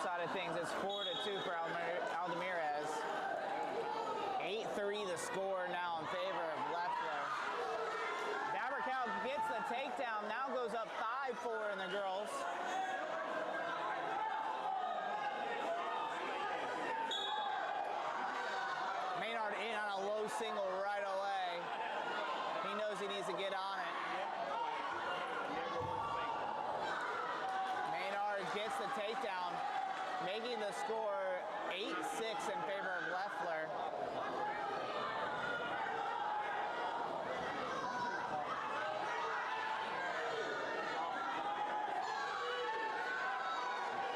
side of things, it's 4-2 for Aldemirez. 8-3 the score now in favor of Leffler. Dabercow gets the takedown, now goes up 5-4 in the girls. Maynard in on a low single right away. He knows he needs to get on it. Maynard gets the takedown, making the score 8-6 in favor of Leffler.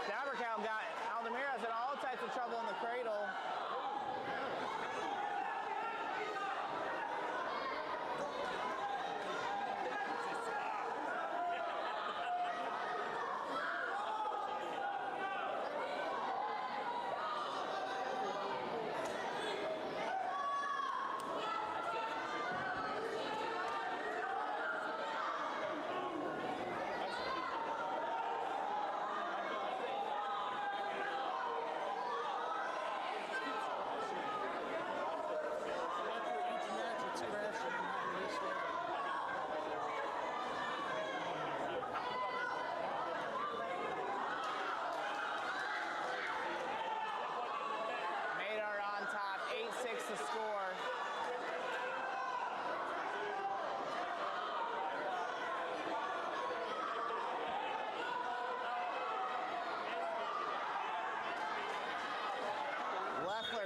Dabercow got Aldemirez in all types of trouble in the cradle.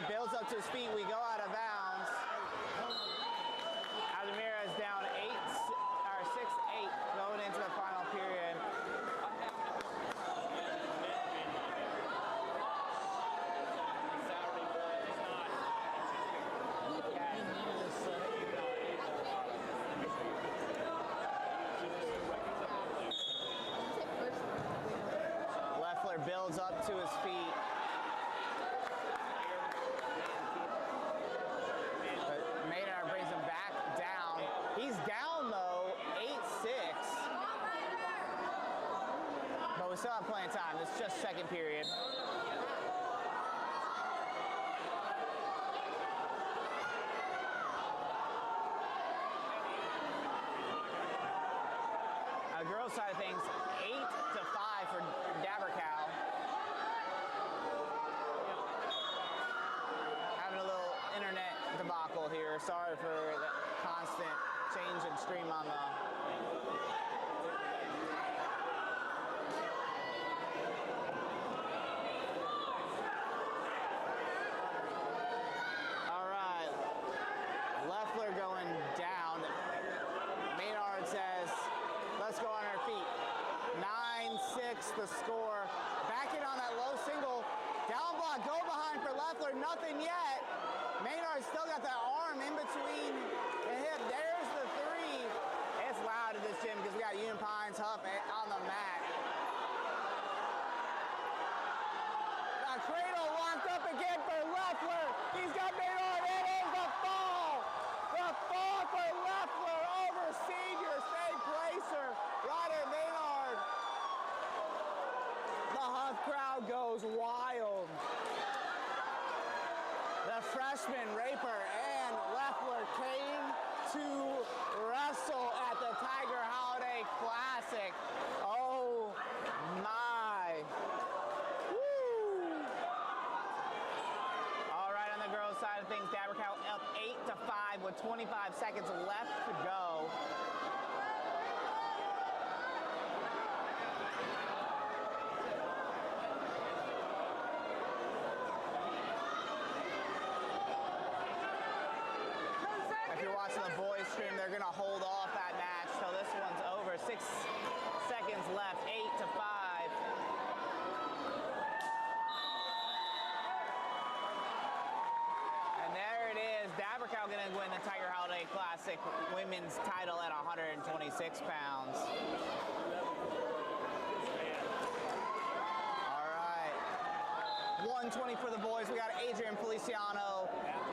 Builds up to his feet, we go out of bounds. Aldemirez down 6-8 going into the final period. Leffler builds up to his feet. He's down though, 8-6. But we still have plenty of time. It's just second period. On the girls' side of things, 8-5 for Dabercow. Having a little internet debacle here. Sorry for the constant change and stream on the all right, Leffler going down. Maynard says, let's go on our feet. 9-6 the score. Back in on that low single. Down block, go behind for Leffler, nothing yet. Maynard still got that arm in between the hip. There's the three. It's loud at this gym because we got Union Pines Huff on the mat. The cradle locked up again for Leffler. He's got Maynard. It is the fall. The fall for Leffler over senior state placer Ryder Maynard. The Huff crowd goes wild. The freshman Raper and Leffler came to wrestle at the Tiger Holiday Classic. Oh my. Woo. All right, on the girls' side of things, Dabercow up 8-5 with 25 seconds left to go. Watching the boys stream, they're gonna hold off that match till this one's over. 6 seconds left, 8-5. And there it is, Dabercow gonna win the Tiger Holiday Classic women's title at 126 pounds. All right, 120 for the boys. We got Adrian Feliciano,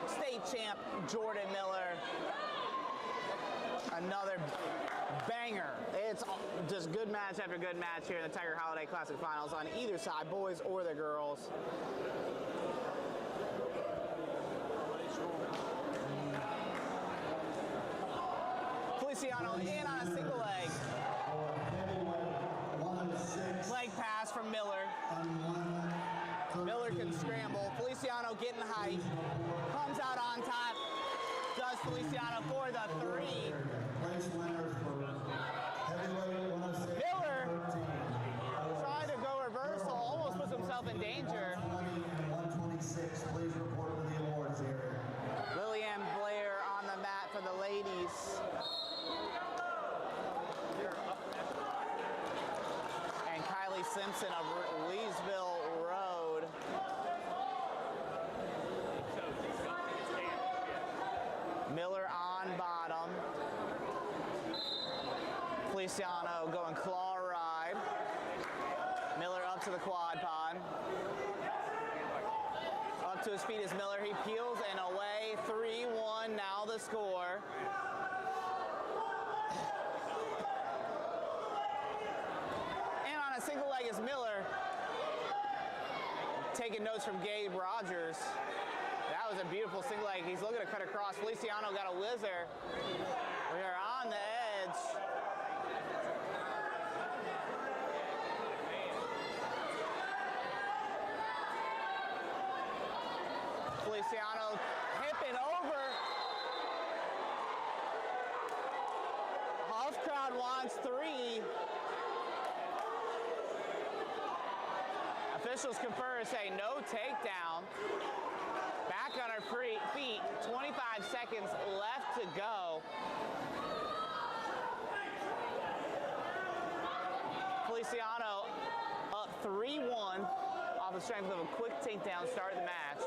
state champ Jordan Miller. Another banger. It's just good match after good match here in the Tiger Holiday Classic Finals on either side, boys or the girls. Feliciano in on a single leg. Leg pass from Miller. Miller can scramble. Feliciano getting height. Comes out on top. Does Feliciano for the 3. Miller tried to go reversal, almost puts himself in danger. 126, please report to the awards area. Lillian Blair on the mat for the ladies. And Kylie Simpson of Leesville Road. Miller on bottom. Feliciano going claw ride. Miller up to the quad pod. Up to his feet is Miller. He peels and away. 3-1 now the score. And on a single leg is Miller. Taking notes from Gabe Rogers. That was a beautiful single leg. He's looking to cut across. Feliciano got a whizzer. We are on the edge. Feliciano hipping over. Huff crowd wants 3. Officials confer, say no takedown. Back on her feet, 25 seconds left to go. Feliciano up 3-1 off the strength of a quick takedown start of the match.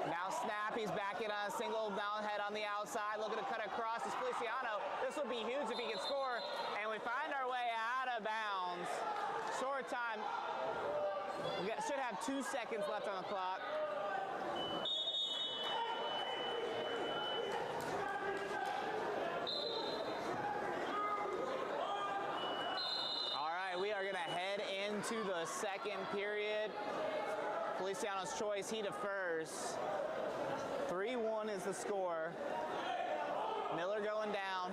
Now snap, he's back in a single down head on the outside, looking to cut across. It's Feliciano. This would be huge if he can score. And we find our way out of bounds. Short time. We should have 2 seconds left on the clock. All right, we are going to head into the second period. Feliciano's choice, he defers. 3-1 is the score. Miller going down.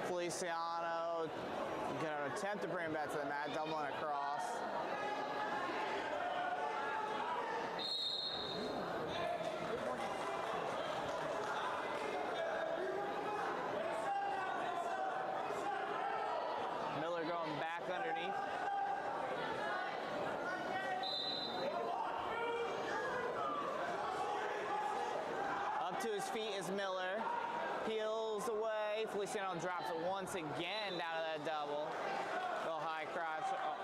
Feliciano gonna attempt to bring him back to the mat, doubling across. Miller going back underneath. Up to his feet is Miller. Peels away. Feliciano drops it once again down to that double. Little high crotch. Oh.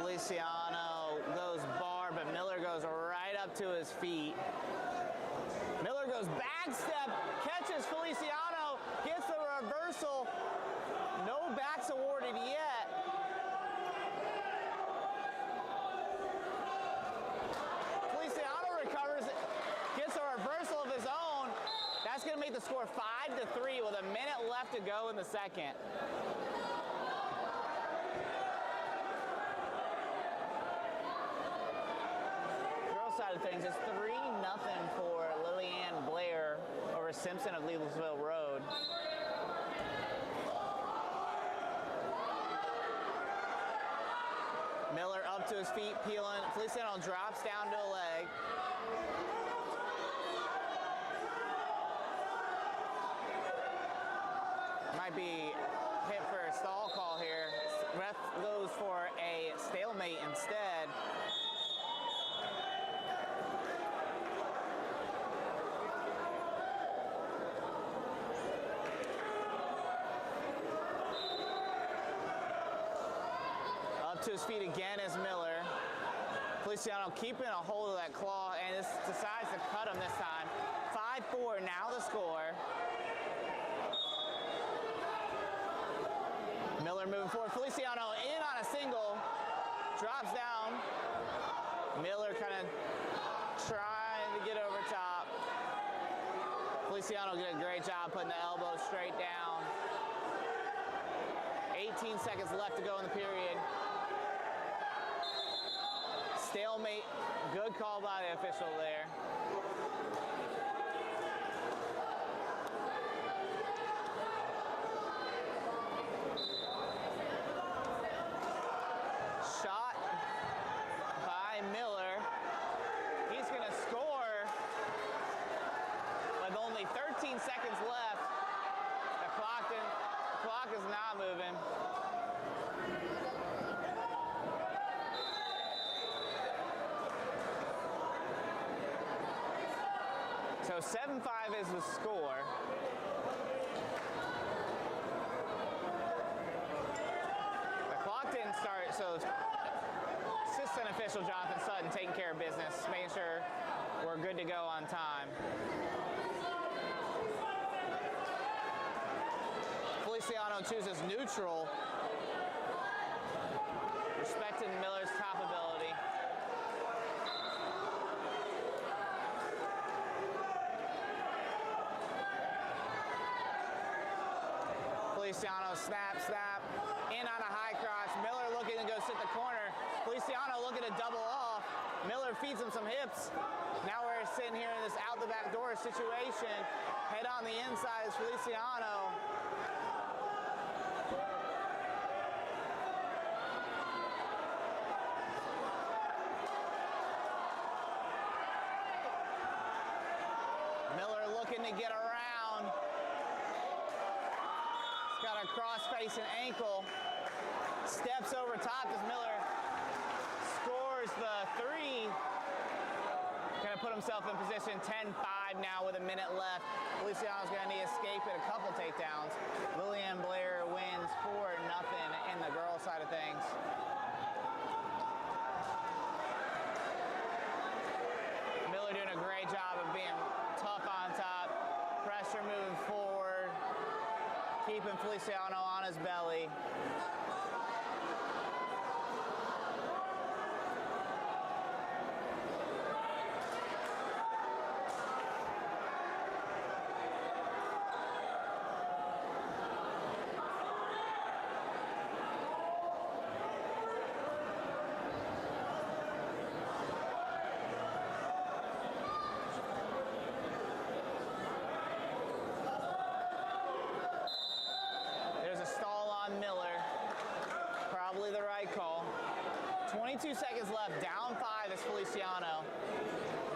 Feliciano goes bar, but Miller goes right up to his feet. Miller goes back step, catches Feliciano, gets the reversal. No backs awarded yet. Feliciano recovers, gets a reversal of his own. That's going to make the score 5-3 with a minute left to go in the second. Side of things, it's 3-0 for Lillian Blair over Simpson of Leesville Road. Miller up to his feet, peeling. Feliciano drops down to a leg. Might be hit for a stall call here. Ref goes for a stalemate instead. to his feet again as Miller. Feliciano keeping a hold of that claw and decides to cut him this time. 5-4 now the score. Miller moving forward. Feliciano in on a single. Drops down. Miller kind of trying to get over top. Feliciano did a great job putting the elbow straight down. 18 seconds left to go in the period. Stalemate. Good call by the official there. Shot by Miller. He's going to score with only 13 seconds left. The clock is not moving. So 7-5 is the score. The clock didn't start, so assistant official Jonathan Sutton taking care of business, making sure we're good to go on time. Feliciano chooses neutral, respecting Miller's top ability. Feliciano snap, in on a high cross. Miller looking to go sit the corner. Feliciano looking to double off. Miller feeds him some hips. Now we're sitting here in this out the back door situation. Head on the inside is Feliciano. Miller looking to get around. He's got a cross-facing ankle. Steps over top as Miller scores the three. Gonna put himself in position. 10-5 now with a minute left. Feliciano's gonna need to escape at a couple takedowns. Lillian Blair wins 4-0 in the girls' side of things. Miller doing a great job of being tough on top. Pressure moving forward. Keeping Feliciano on his belly. Miller, probably the right call. 22 seconds left, down 5 is Feliciano.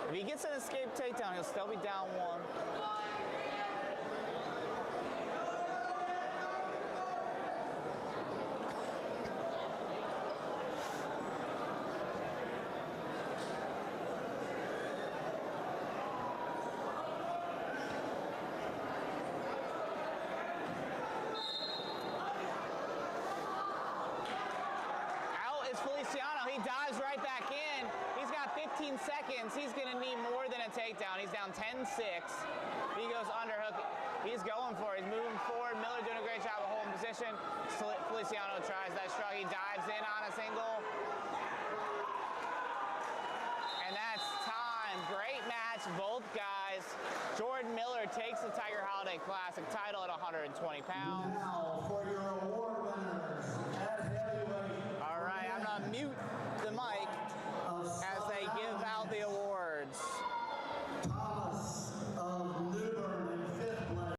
If he gets an escape takedown, he'll still be down 1. Feliciano, he dives right back in. He's got 15 seconds. He's going to need more than a takedown. He's down 10-6. He goes underhook. He's going for it. He's moving forward. Miller doing a great job of holding position. Feliciano tries that shrug. He dives in on a single. And that's time. Great match, both guys. Jordan Miller takes the Tiger Holiday Classic title at 120 pounds. Now for your award winners at heavyweight. All right, I'm going to mute the mic as they give out the awards. Thomas of Newbern in 5th place.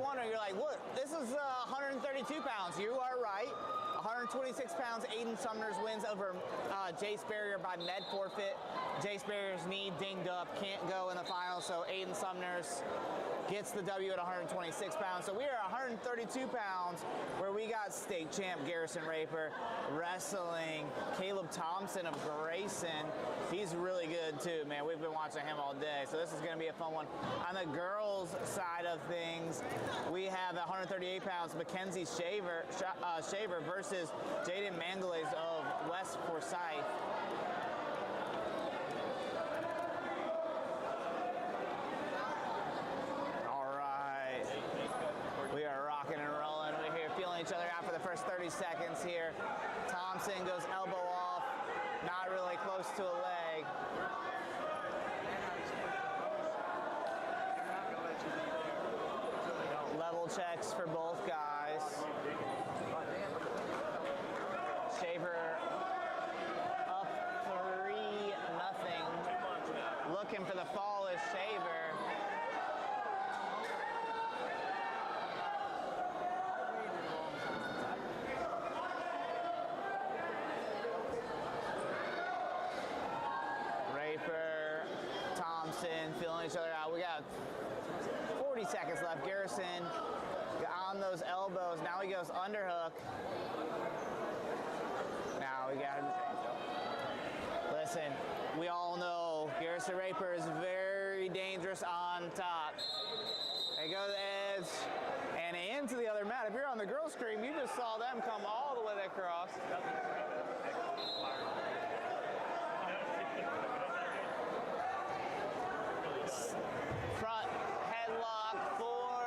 wondering, you're like, look, this is 132 pounds. You are right. 126 pounds, Aiden Sumners wins over Jace Barrier by med forfeit. Jace Barrier's knee dinged up, can't go in the final, so Aiden Sumners gets the W at 126 pounds. So we are 132 pounds where we got state champ Garrison Raper wrestling Caleb Thompson of Grayson. He's really good too, man. We've been watching him all day, so this is going to be a fun one. On the girls' side of things, we have at 138 pounds Mackenzie Shaver versus Jaden Mangalays of West Forsyth. We are rocking and rolling. We're here feeling each other out for the first 30 seconds here. Thompson goes elbow off, not really close to a leg. Level checks for both guys. Shaver up 3-0. Looking for the fall is Shaver. Feeling each other out. We got 40 seconds left. Garrison on those elbows. Now he goes underhook. Now we got, listen, we all know Garrison Raper is very dangerous on top. They go to the edge and into the other mat. If you're on the girls' screen, you just saw them come all the way across. Front headlock for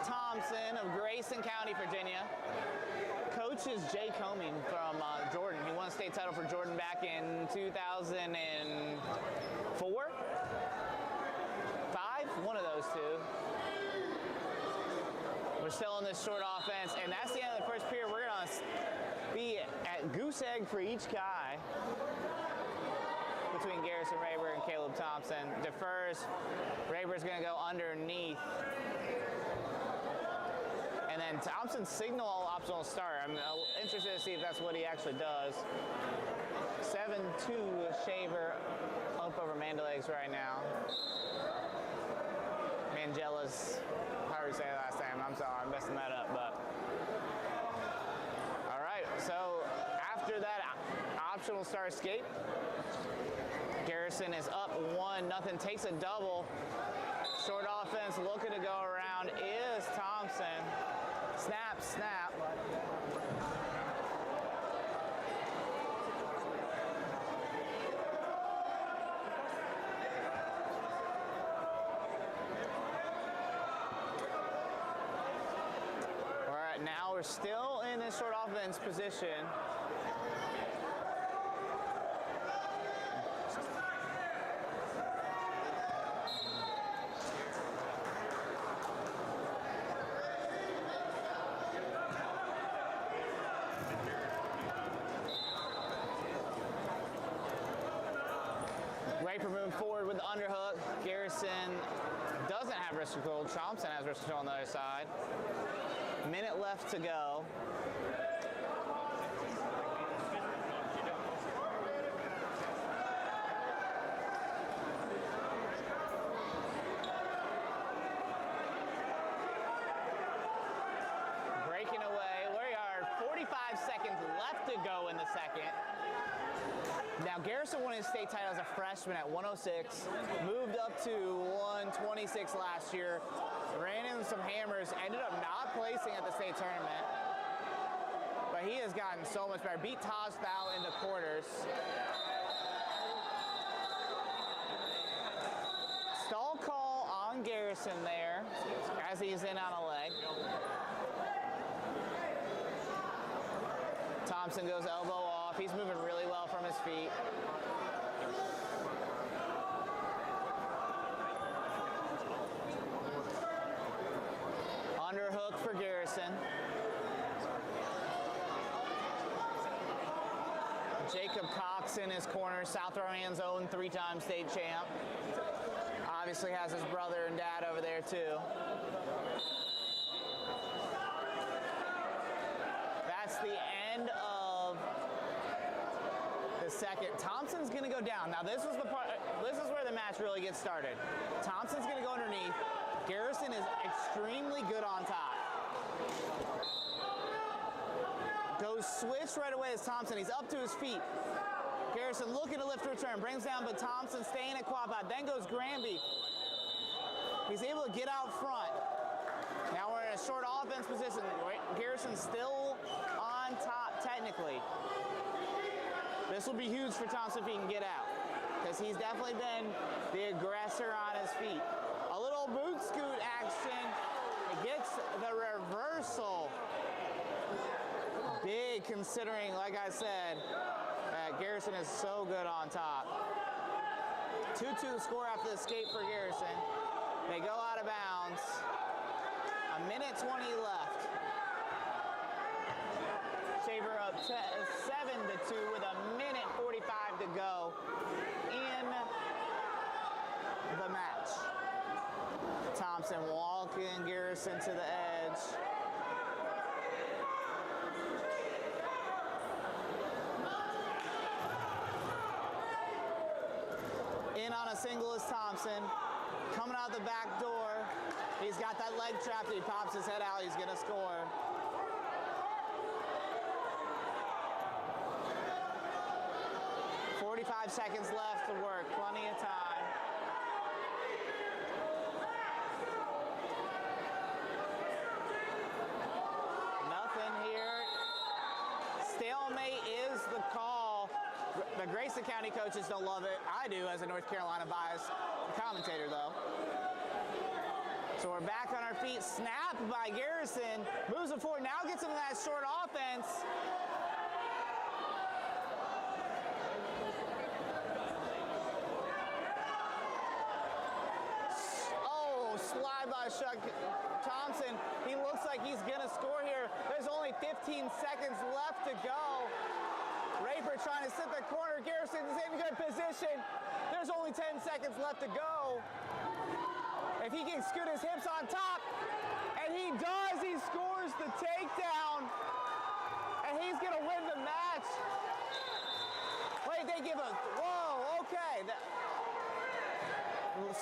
Thompson of Grayson County, Virginia. Coach is Jay Coming from Jordan. He won a state title for Jordan back in 2004? 5? One of those two. We're still in this short offense, and that's the end of the first period. We're going to be at goose egg for each guy between Garrison Raper and Caleb Thompson. Defers. Raper's going to go underneath. And then Thompson's signal optional start. I'm interested to see if that's what he actually does. 7-2 Shaver up over Mandalegs right now. Mangella's, however you say it last time. I'm sorry, I'm messing that up, but. All right, so after that optional start escape, Garrison is up 1-0, takes a double. Short offense looking to go around is Thompson. Snap, snap. All right, now we're still in this short offense position. Raper moving forward with the underhook. Garrison doesn't have wrist control. Thompson has wrist control on the other side. Minute left to go. Breaking away. We are 45 seconds left to go in the second. Now, Garrison won his state title as a freshman at 106, moved up to 126 last year, ran into some hammers, ended up not placing at the state tournament. But he has gotten so much better. Beat Taj Thao in the quarters. Stall call on Garrison there as he's in on a leg. Thompson goes elbow off. He's moving really well from his feet. Underhook for Garrison. Jacob Cox in his corner, South Rowan's own 3-time state champ. Obviously has his brother and dad over there too. It's the end of the second. Thompson's gonna go down. Now this is the part. This is where the match really gets started. Thompson's gonna go underneath. Garrison is extremely good on top. Goes switch right away as Thompson. He's up to his feet. Garrison looking to lift return. Brings down, but Thompson staying at quad pad. Then goes Granby. He's able to get out front. Now we're in a short offense position. Garrison's still on top technically. This will be huge for Thompson if he can get out, because he's definitely been the aggressor on his feet. A little boot scoot action. It gets the reversal. Big considering, like I said, that Garrison is so good on top. 2-2 the score after the escape for Garrison. They go out of bounds. A minute 20 left. Shaver up 7-2 with a minute 45 to go in the match. Thompson walking Garrison to the edge. In on a single is Thompson. Coming out the back door. He's got that leg trap. He pops his head out. He's going to score. "45 seconds left to work. Plenty of time. Nothing here. Stalemate is the call. The Grayson County coaches don't love it. I do as a North Carolina biased commentator, though. So we're back on our feet. Snap by Garrison. Moves it forward. Now gets him that short offense. Oh, slide by Chuck Thompson. He looks like he's going to score here. There's only 15 seconds left to go. Raper trying to sit the corner. Garrison is in good position. There's only 10 seconds left to go. If he can scoot his hips on top, and he does, he scores the takedown, and he's gonna win the match. Wait, they give a, whoa, okay.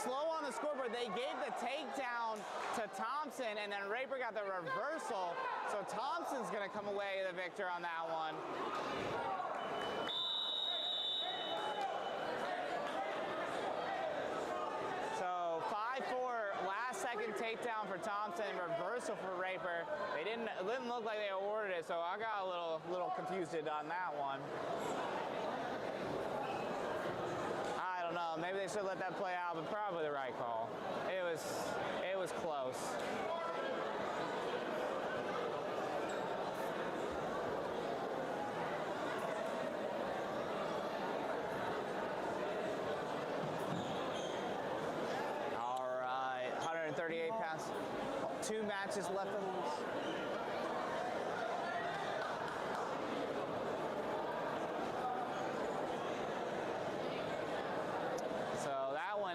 Slow on the scoreboard. They gave the takedown to Thompson, and then Raper got the reversal. So Thompson's gonna come away the victor on that one. So 5-4, last second takedown for Thompson, reversal for Raper. It didn't look like they awarded it, so I got a little confused on that one. I don't know, maybe they should let that play out, but probably the right call. It was close. All right, 138 pounds. 2 matches left to lose.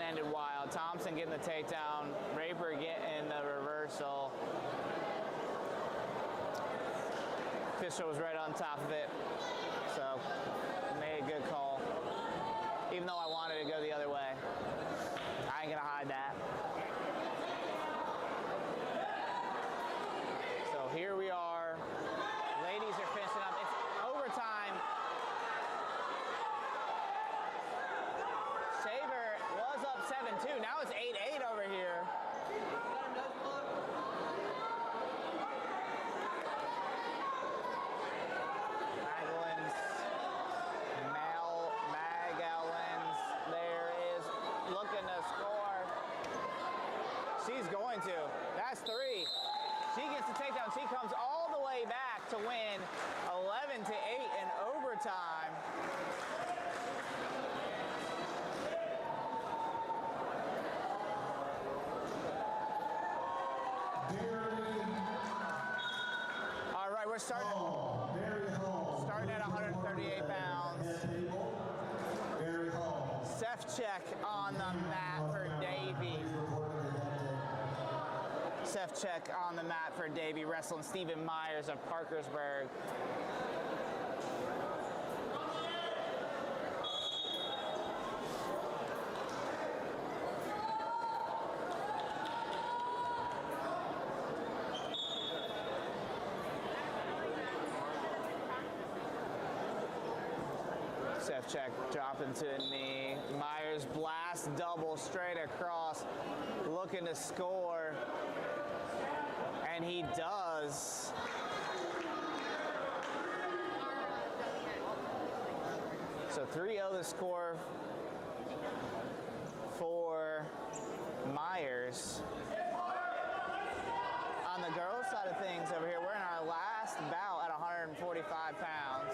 Ended wild. Thompson getting the takedown, Raper getting the reversal. Fisher was right on top of it, so made a good call. Even though I wanted to go the other way, I ain't gonna hide that. So here we are. Ladies are finishing up. It's overtime. Shaver was up 7-2. Now it's 8-8 over here. Magallens there is looking to score. She's going to. That's 3. She gets the takedown. She comes all the way back to win 11-8 in overtime. All right, we're starting at 138 pounds. Seth check on the mat for Davey. Sefcek on the mat for Davey, wrestling Stephen Myers of Parkersburg. Sefcek dropping to a knee. Myers blast double straight across, looking to score. And he does. So 3-0 the score for Myers. On the girls' side of things over here, we're in our last bout at 145 pounds.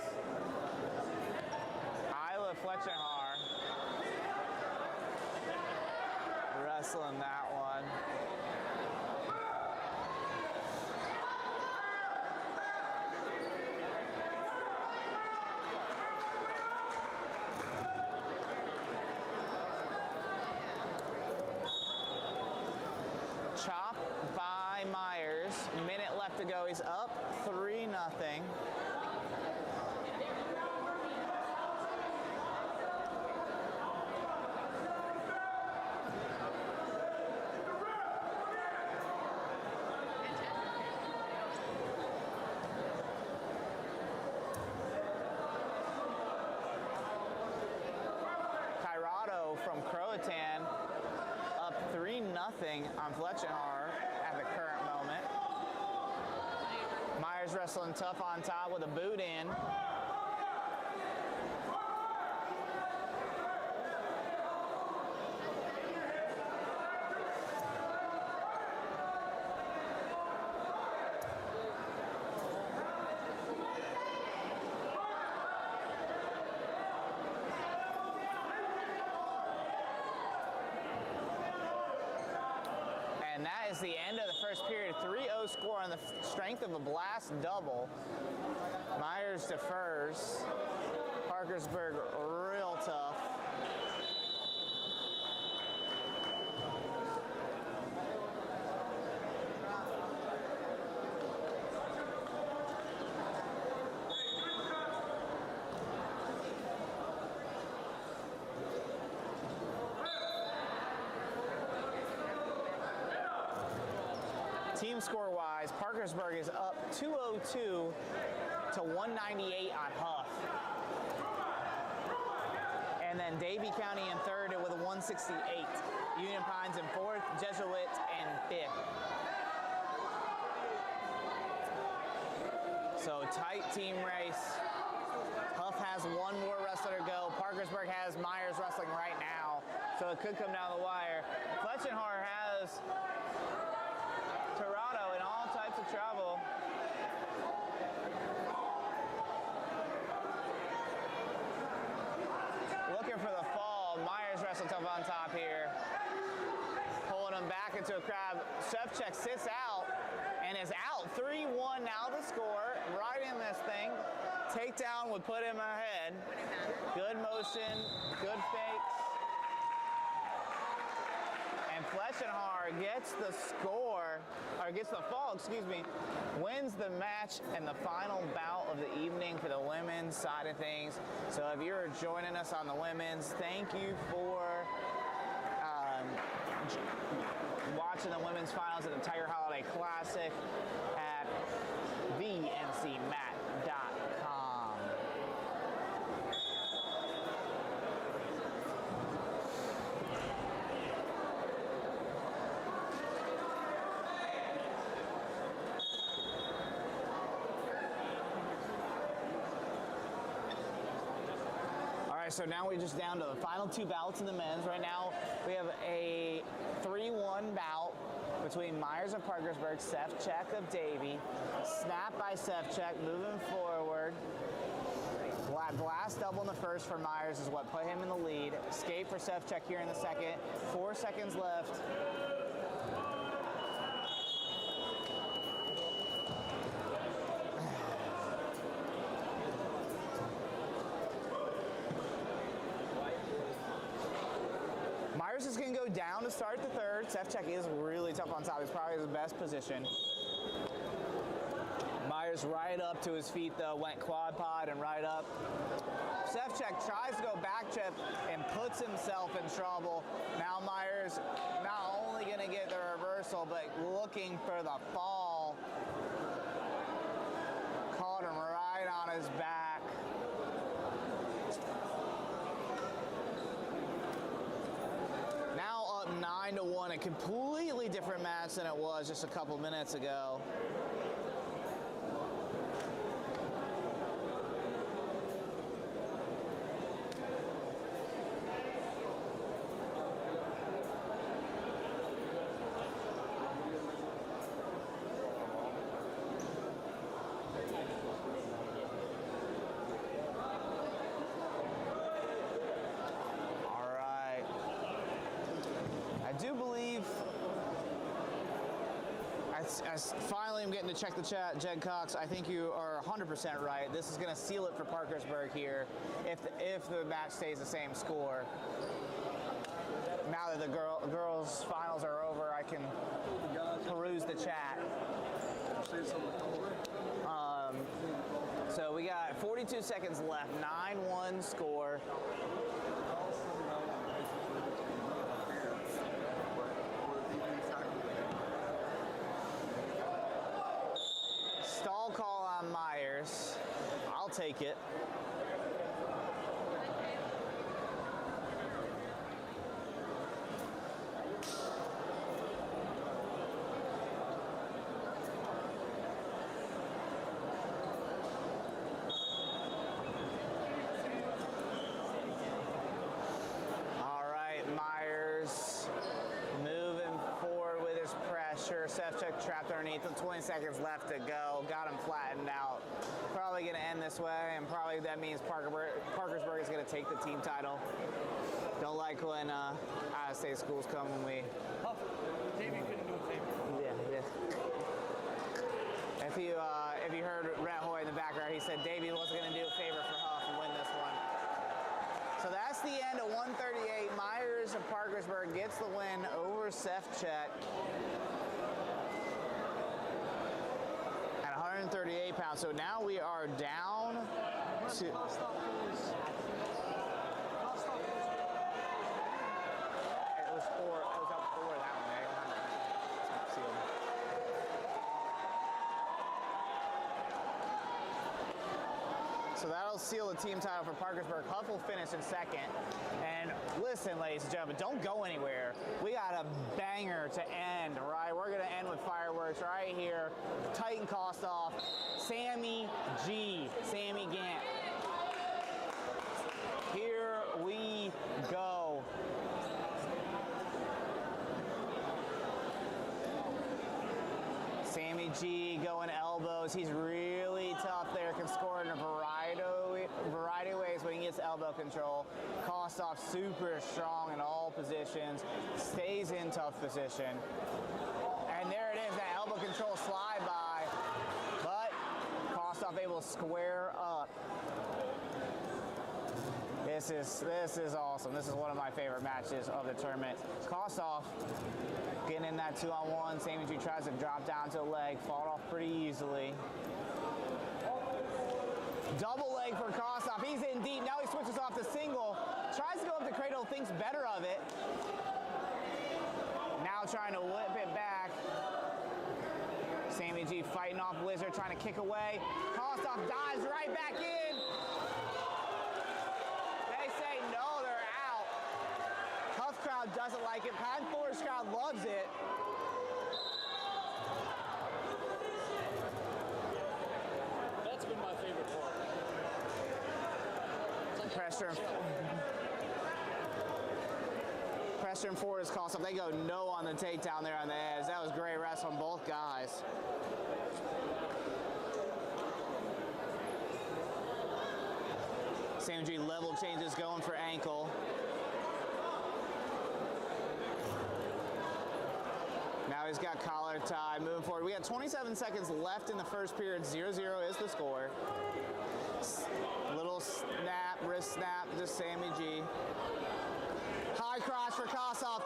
Fletchenhar wrestling that one. Chop by Myers. Minute left to go. He's up 3-0. From Croatan, up 3-0 on Fletchenhar at the current moment. Myers wrestling tough on top with a boot in. And that is the end of the first period. 3-0 score on the strength of a blast double. Myers defers. Parkersburg real tough. Team score-wise, Parkersburg is up 202 to 198 on Huff. And then Davie County in third with a 168. Union Pines in fourth, Jesuit in fifth. So tight team race. Huff has one more wrestler to go. Parkersburg has Myers wrestling right now, so it could come down the wire. Fletchenhar has Torado in all types of trouble. Looking for the fall. Myers wrestling tough on top here. Pulling him back into a crab. Sefcek sits out and is out. 3-1 now the score. Right in this thing. Takedown would put him ahead. Good motion, good fakes. And Fletchenhar gets the score, or gets the fall, excuse me, wins the match and the final bout of the evening for the women's side of things. So if you're joining us on the women's, thank you for watching the women's finals at the Tiger Holiday Classic at vncmat.com. So now we're just down to the final two bouts in the men's. Right now we have a 3-1 bout between Myers and Parkersburg. Sefcek of Davie. Snap by Sefcek, moving forward. Blast double in the first for Myers is what put him in the lead. Escape for Sefcek here in the second. 4 seconds left. is going to go down to start the third. Sefcek is really tough on top. He's probably his best position. Myers right up to his feet, though. Went quad pod and right up. Sefcek tries to go back chip and puts himself in trouble. Now Myers not only going to get the reversal, but looking for the fall. Caught him right on his back. Now up 9-1, a completely different match than it was just a couple minutes ago. Finally, I'm getting to check the chat. Jed Cox, I think you are 100% right. This is going to seal it for Parkersburg here if the match stays the same score. Now that the girls' finals are over, I can peruse the chat. So we got 42 seconds left, 9-1 score. Stall call on Myers. I'll take it. Sefcek trapped underneath him, 20 seconds left to go. Got him flattened out. Probably going to end this way, and probably that means Parkersburg is going to take the team title. Don't like when out-of-state schools come when we... Huff, Davey couldn't do a favor. Yeah. If you heard Rhett Hoy in the background, he said Davey wasn't going to do a favor for Huff and win this one. So that's the end of 138. Myers of Parkersburg gets the win over Sefcek. 138 pounds. So now we are down to... It was up 4 that one, eh? So that'll seal the team title for Parkersburg. Huff will finish in second. And listen, ladies and gentlemen, don't go anywhere. We got a banger to end, right? We're going to end with fireworks right here. Titan Kostoff, Sammy G, Sammy Gant. Here we go. Sammy G going elbows. He's really tough there. Can score in a variety of ways when he gets elbow control. Kostoff super strong in all positions. Stays in tough position. And there it is, that elbow control slide by. But Kostoff able to square up. This is awesome. This is one of my favorite matches of the tournament. Kostoff getting in that 2-on-1. Sammy G tries to drop down to the leg, fought off pretty easily. Double leg for Kostoff. He's in deep. Now he switches off to single. Tries to go up to cradle, thinks better of it. Now trying to whip it back. Sammy G fighting off Blizzard, trying to kick away. Kostoff dives right back in. They say no, they're out. Tough crowd doesn't like it. Patton Fuller's crowd loves it. That's been my favorite part. Pressure and forward is Kostoff. They go no on the takedown there on the edge. That was great wrestling from both guys. Sammy G level changes going for ankle. Now he's got collar tie, moving forward. We got 27 seconds left in the first period. 0-0 is the score. Little snap, wrist snap, just Sammy G. High cross for Kostoff.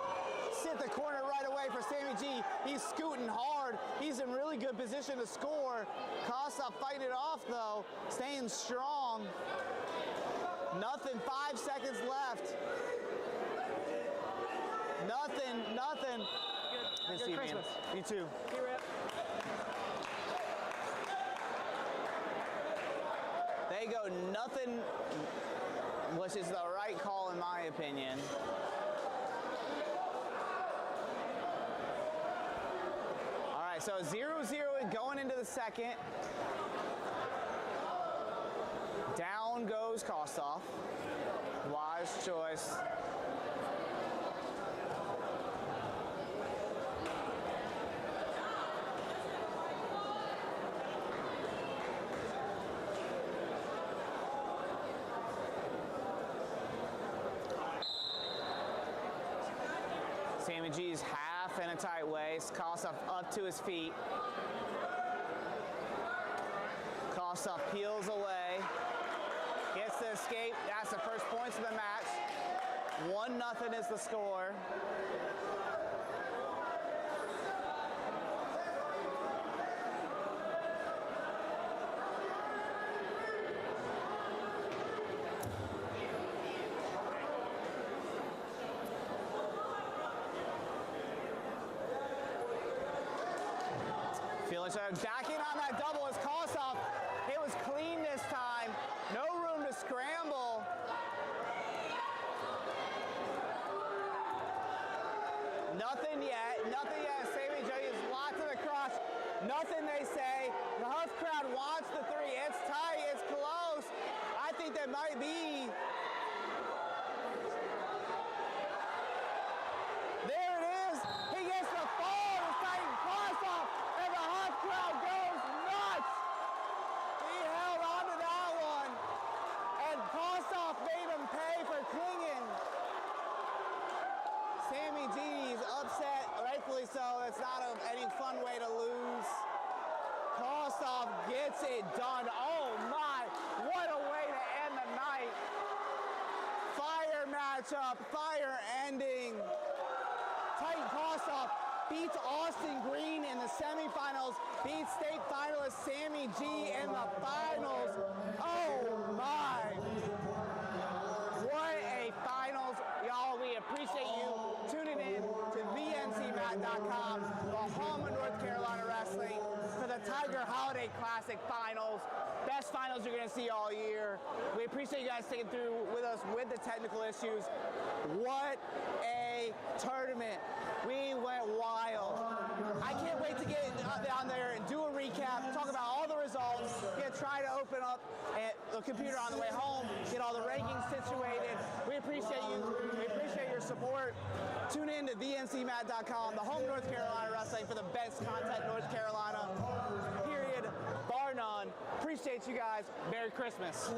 Sammy G. He's scooting hard. He's in really good position to score. Kostov fighting it off though, staying strong. Nothing, 5 seconds left. Nothing. Good to see you, man. You too. Hey, Rip. They go nothing, which is the right call in my opinion. All right, so 0-0 going into the second. Down goes Kostov. Wise choice. Sammy G's half in a tight waist. Kostov up to his feet. Kostov peels away. Gets the escape. That's the first points of the match. 1-0 is the score. Feeling so backing on that double is Kostov. It was clean this time. No room to scramble. Nothing yet. Sammy G is locked to the cross. Nothing, they say. The Huff crowd wants the three. It's tight. It's close. I think that might be. There it is. He gets the fall to Titan Kostov, and the Huff crowd goes nuts. He held on to that one, and Kostov made him pay for clinging. Sammy G's upset, rightfully so. It's not any fun way to lose. Kostov gets it done. Oh my, what a way to end the night. Fire matchup, fire ending. Titan Kostov beats Austin Green in the semifinals, beats state finalist Sammy G in the finals. Oh my. What a finals. Y'all, we appreciate you tuning in to VNCMat.com, the home of North Carolina Wrestling, for the Tiger Holiday Classic finals. Best finals you're going to see all year. We appreciate you guys sticking through with us with the technical issues. What a tournament. We went wild. I can't wait to get down there and do a recap, talk about all the results, try to open up the computer on the way home, get all the rankings situated. We appreciate you. We appreciate your support. Tune in to VNCMat.com, the home of North Carolina Wrestling, for the best content in North Carolina. Period. Bar none. Appreciate you guys. Merry Christmas.